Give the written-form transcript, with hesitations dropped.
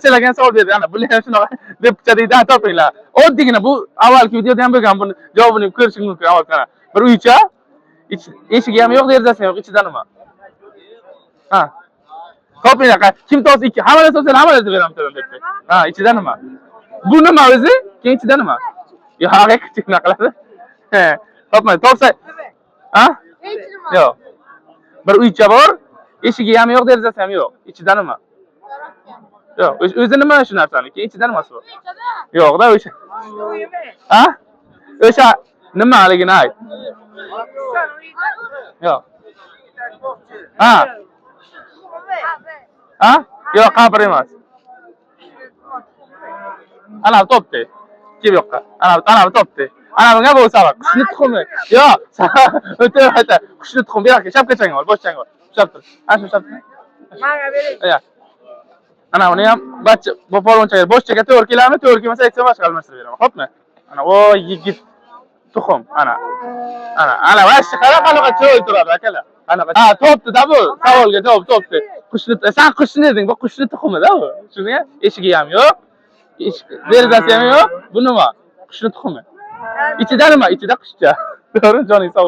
Sizlarga savol berdi. Ana bular ham shunaqa deb chadaydan topinglar. Oddiygina bu avvalgi videoda ham bo'lgan, buni javobini ko'rishingiz mumkin. Avval qara. Bir uycha, eshigi ham yo'q, derazasi ham yo'q, ichida nima? Ha. Topinglar. Kim topsa ikki, hammalar topsa hammalar beraman debdi. Ha, ichida nima? Bu nima o'zi? Keyin ichida nima? Yo'q, haqi kichkina qiladi. He. Topmaydi. Topsa. Ha? Yo'q. Bir uycha bor, eshigi ham yo'q, derazasi ham yo'q. Ichida nima? Yo'q, o'zi nima shu narsani? Keyin ichida nimasi bor? Yo'q-da o'sha. Ha? O'sha nimaligini ayt. Yo'q. Ha? Ha? Yo'q, qabr emas. Ana topdi. Kim yo'qqa? Ana topdi. Ana bunga bu sabab. Qushni tuxumi. Yo'q. O'tib ayta. Qushni tuxumi beraki, shapkachang bor, boshchang bor. Shap tur. Ana shu shap. Menga bering. Yo'q. Ana uni ham bachcha bo'polonchaga boshchaga to'g'ri keladimi? To'g'ri kelmasa aytsa boshqa almashtirib beraman. Xo'pmi? Ana o yigit tuxum. Ana vash qanaqa cho'y turadi akalar. Qanaqa. Ha, topdi-da bu. Savolga javob topdi. Qushni, sen qushni deding, bu qushni tuxumi-da bu. Shuni eshigi ham yo'q. Derazasi ham yo'q. Bu nima? Qushni tuxumi. Ichida nima? Ichida qushcha. To'g'ri, joning sog'